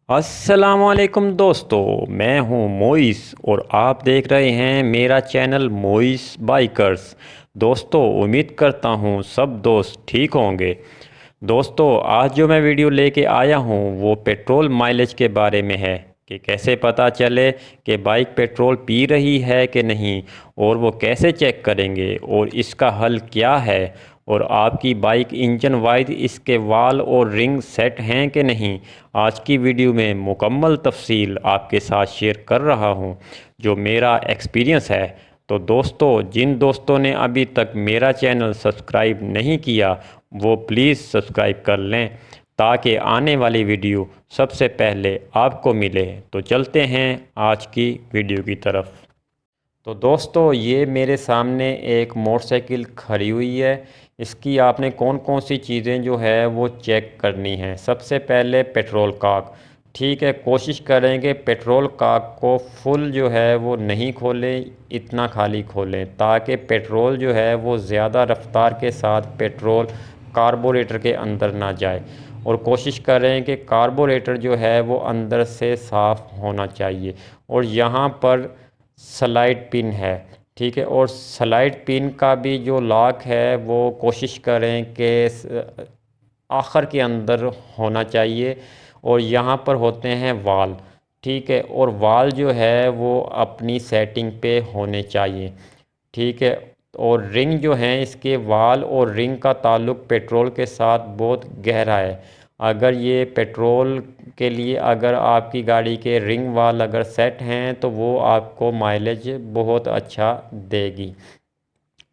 अस्सलामुअलैकुम दोस्तों, मैं हूं मोइस और आप देख रहे हैं मेरा चैनल मोइस बाइकर्स। दोस्तों, उम्मीद करता हूं सब दोस्त ठीक होंगे। दोस्तों, आज जो मैं वीडियो लेके आया हूं वो पेट्रोल माइलेज के बारे में है कि कैसे पता चले कि बाइक पेट्रोल पी रही है कि नहीं, और वो कैसे चेक करेंगे और इसका हल क्या है, और आपकी बाइक इंजन वाइज इसके वाल और रिंग सेट हैं कि नहीं। आज की वीडियो में मुकम्मल तफसील आपके साथ शेयर कर रहा हूं जो मेरा एक्सपीरियंस है। तो दोस्तों, जिन दोस्तों ने अभी तक मेरा चैनल सब्सक्राइब नहीं किया वो प्लीज़ सब्सक्राइब कर लें ताकि आने वाली वीडियो सबसे पहले आपको मिले। तो चलते हैं आज की वीडियो की तरफ। तो दोस्तों, ये मेरे सामने एक मोटरसाइकिल खड़ी हुई है। इसकी आपने कौन कौन सी चीज़ें जो है वो चेक करनी है। सबसे पहले पेट्रोल काक। ठीक है, कोशिश करेंगे पेट्रोल काक को फुल जो है वो नहीं खोलें, इतना खाली खोलें ताकि पेट्रोल जो है वो ज़्यादा रफ्तार के साथ पेट्रोल कार्बोरेटर के अंदर ना जाए। और कोशिश करें कि कार्बोरेटर जो है वो अंदर से साफ़ होना चाहिए। और यहाँ पर स्लाइड पिन है। ठीक है, और स्लाइड पिन का भी जो लॉक है वो कोशिश करें कि आखिर के अंदर होना चाहिए। और यहाँ पर होते हैं वाल। ठीक है, और वाल जो है वो अपनी सेटिंग पे होने चाहिए। ठीक है, और रिंग जो हैं, इसके वाल और रिंग का ताल्लुक पेट्रोल के साथ बहुत गहरा है। अगर ये पेट्रोल के लिए अगर आपकी गाड़ी के रिंग वाल अगर सेट हैं तो वो आपको माइलेज बहुत अच्छा देगी।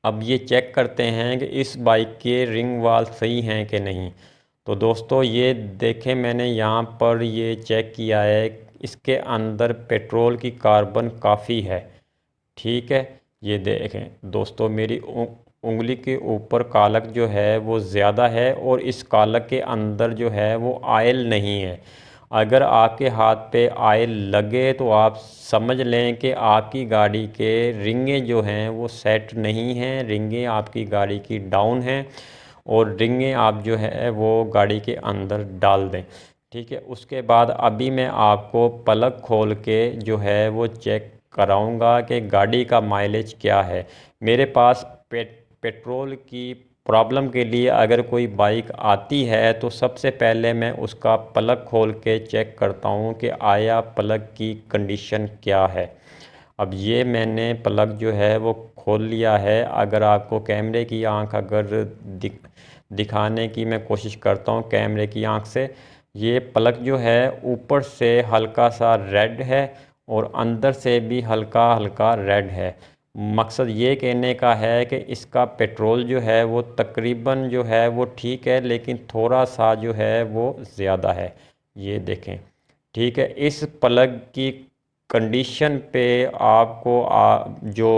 अब ये चेक करते हैं कि इस बाइक के रिंग वाल सही हैं कि नहीं। तो दोस्तों, ये देखें, मैंने यहाँ पर ये चेक किया है, इसके अंदर पेट्रोल की कार्बन काफ़ी है। ठीक है, ये देखें दोस्तों, मेरी उंगली के ऊपर कालक जो है वो ज़्यादा है और इस कालक के अंदर जो है वो आयल नहीं है। अगर आपके हाथ पे आयल लगे तो आप समझ लें कि आपकी गाड़ी के रिंगें जो हैं वो सेट नहीं हैं, रिंगें आपकी गाड़ी की डाउन हैं, और रिंगें आप जो है वो गाड़ी के अंदर डाल दें। ठीक है, उसके बाद अभी मैं आपको प्लग खोल के जो है वो चेक कराऊंगा कि गाड़ी का माइलेज क्या है। मेरे पास पेट्रोल की प्रॉब्लम के लिए अगर कोई बाइक आती है तो सबसे पहले मैं उसका प्लग खोल के चेक करता हूँ कि आया प्लग की कंडीशन क्या है। अब ये मैंने प्लग जो है वो खोल लिया है। अगर आपको कैमरे की आंख अगर दिखाने की मैं कोशिश करता हूँ कैमरे की आंख से, ये प्लग जो है ऊपर से हल्का सा रेड है और अंदर से भी हल्का हल्का रेड है। मकसद ये कहने का है कि इसका पेट्रोल जो है वो तकरीबन जो है वो ठीक है, लेकिन थोड़ा सा जो है वो ज़्यादा है। ये देखें। ठीक है, इस प्लग की कंडीशन पे आपको जो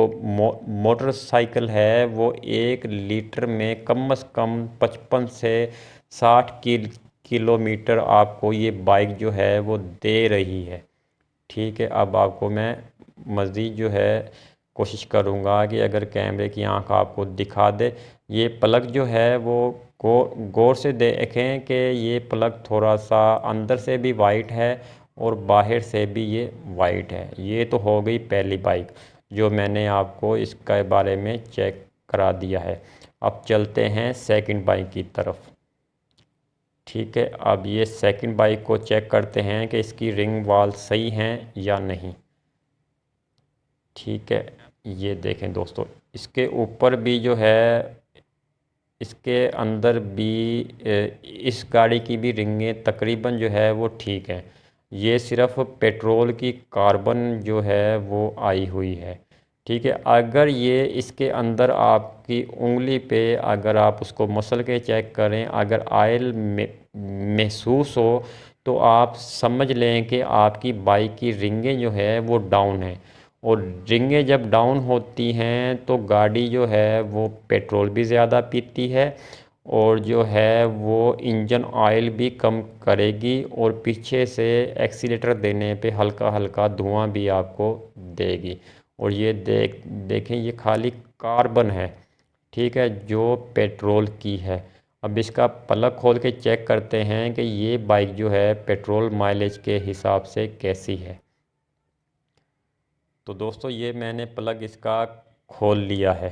मोटरसाइकिल है वो 1 लीटर में कम से कम 55 से 60 किलोमीटर आपको ये बाइक जो है वो दे रही है। ठीक है, अब आपको मैं मज़ीद जो है कोशिश करूँगा कि अगर कैमरे की आंख आपको दिखा दे। ये प्लग जो है वो गौर से देखें कि ये प्लग थोड़ा सा अंदर से भी वाइट है और बाहर से भी ये वाइट है। ये तो हो गई पहली बाइक जो मैंने आपको इसके बारे में चेक करा दिया है। अब चलते हैं सेकंड बाइक की तरफ। ठीक है, अब ये सेकंड बाइक को चेक करते हैं कि इसकी रिंग वाल सही हैं या नहीं। ठीक है, ये देखें दोस्तों, इसके ऊपर भी जो है, इसके अंदर भी इस गाड़ी की भी रिंगें तकरीबन जो है वो ठीक है। ये सिर्फ पेट्रोल की कार्बन जो है वो आई हुई है। ठीक है, अगर ये इसके अंदर आपकी उंगली पे अगर आप उसको मसल के चेक करें, अगर आयल में महसूस हो तो आप समझ लें कि आपकी बाइक की रिंगें जो है वो डाउन है। और रिंगें जब डाउन होती हैं तो गाड़ी जो है वो पेट्रोल भी ज़्यादा पीती है और जो है वो इंजन ऑयल भी कम करेगी और पीछे से एक्सीलेटर देने पे हल्का हल्का धुआं भी आपको देगी। और ये देखें, ये खाली कार्बन है। ठीक है, जो पेट्रोल की है। अब इसका प्लग खोल के चेक करते हैं कि ये बाइक जो है पेट्रोल माइलेज के हिसाब से कैसी है। तो दोस्तों ये मैंने प्लग इसका खोल लिया है।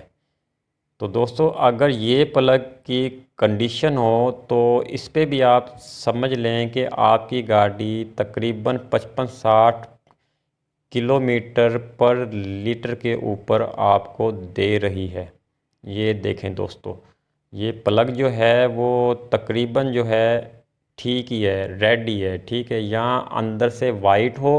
तो दोस्तों अगर ये प्लग की कंडीशन हो तो इस पे भी आप समझ लें कि आपकी गाड़ी तकरीबन 55-60 किलोमीटर पर लीटर के ऊपर आपको दे रही है। ये देखें दोस्तों, ये प्लग जो है वो तकरीबन जो है ठीक ही है, रेड ही है, ठीक है। यहाँ अंदर से वाइट हो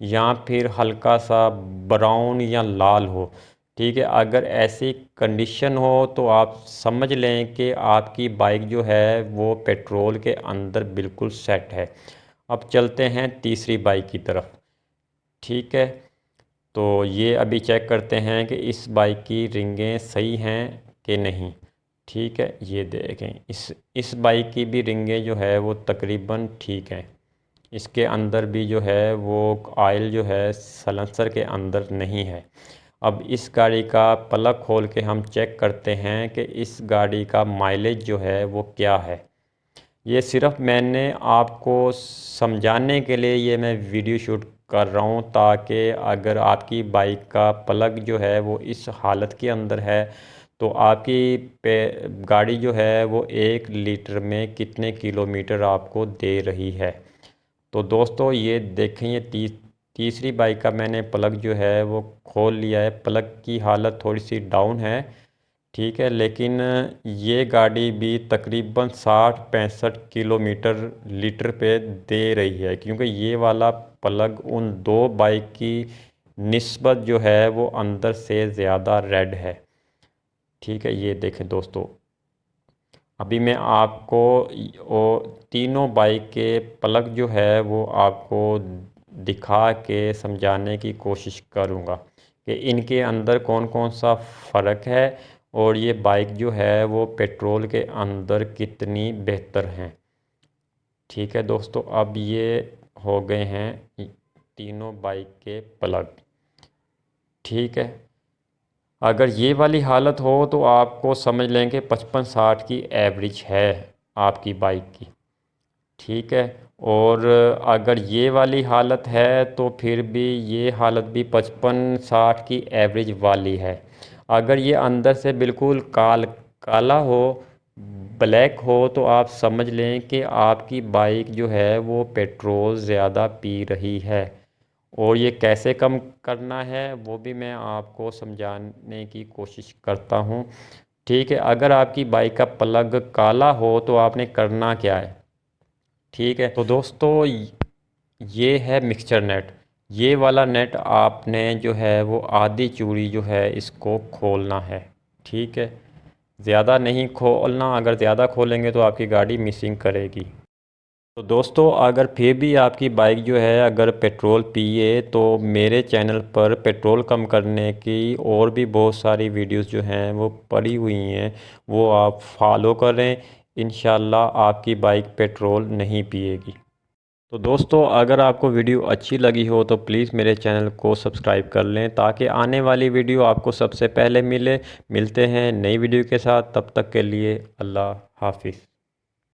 या फिर हल्का सा ब्राउन या लाल हो, ठीक है। अगर ऐसी कंडीशन हो तो आप समझ लें कि आपकी बाइक जो है वो पेट्रोल के अंदर बिल्कुल सेट है। अब चलते हैं तीसरी बाइक की तरफ, ठीक है। तो ये अभी चेक करते हैं कि इस बाइक की रिंगें सही हैं कि नहीं, ठीक है। ये देखें, इस बाइक की भी रिंगें जो है वो तकरीबन ठीक हैं। इसके अंदर भी जो है वो ऑयल जो है सलेंसर के अंदर नहीं है। अब इस गाड़ी का प्लग खोल के हम चेक करते हैं कि इस गाड़ी का माइलेज जो है वो क्या है। ये सिर्फ मैंने आपको समझाने के लिए ये मैं वीडियो शूट कर रहा हूँ, ताकि अगर आपकी बाइक का प्लग जो है वो इस हालत के अंदर है तो आपकी गाड़ी जो है वो 1 लीटर में कितने किलोमीटर आपको दे रही है। तो दोस्तों ये देखें, ये तीसरी बाइक का मैंने प्लग जो है वो खोल लिया है। प्लग की हालत थोड़ी सी डाउन है, ठीक है, लेकिन ये गाड़ी भी तकरीबन 60-65 किलोमीटर लीटर पे दे रही है, क्योंकि ये वाला प्लग उन दो बाइक की निस्बत जो है वो अंदर से ज़्यादा रेड है, ठीक है। ये देखें दोस्तों, अभी मैं आपको वो तीनों बाइक के प्लग जो है वो आपको दिखा के समझाने की कोशिश करूँगा कि इनके अंदर कौन कौन सा फ़र्क है और ये बाइक जो है वो पेट्रोल के अंदर कितनी बेहतर हैं, ठीक है दोस्तों। अब ये हो गए हैं तीनों बाइक के प्लग, ठीक है। अगर ये वाली हालत हो तो आपको समझ लें कि 55-60 की एवरेज है आपकी बाइक की, ठीक है। और अगर ये वाली हालत है तो फिर भी ये हालत भी 55-60 की एवरेज वाली है। अगर ये अंदर से बिल्कुल काला हो, ब्लैक हो, तो आप समझ लें कि आपकी बाइक जो है वो पेट्रोल ज़्यादा पी रही है। और ये कैसे कम करना है वो भी मैं आपको समझाने की कोशिश करता हूँ, ठीक है। अगर आपकी बाइक का प्लग काला हो तो आपने करना क्या है, ठीक है। तो दोस्तों ये है मिक्सचर नेट। ये वाला नेट आपने जो है वो आधी चूड़ी जो है इसको खोलना है, ठीक है। ज़्यादा नहीं खोलना, अगर ज़्यादा खोलेंगे तो आपकी गाड़ी मिसिंग करेगी। तो दोस्तों अगर फिर भी आपकी बाइक जो है अगर पेट्रोल पिए तो मेरे चैनल पर पेट्रोल कम करने की और भी बहुत सारी वीडियोस जो हैं वो पड़ी हुई हैं, वो आप फॉलो करें। इंशाल्लाह आपकी बाइक पेट्रोल नहीं पिएगी। तो दोस्तों अगर आपको वीडियो अच्छी लगी हो तो प्लीज़ मेरे चैनल को सब्सक्राइब कर लें, ताकि आने वाली वीडियो आपको सबसे पहले मिले। मिलते हैं नई वीडियो के साथ, तब तक के लिए अल्लाह हाफिज़।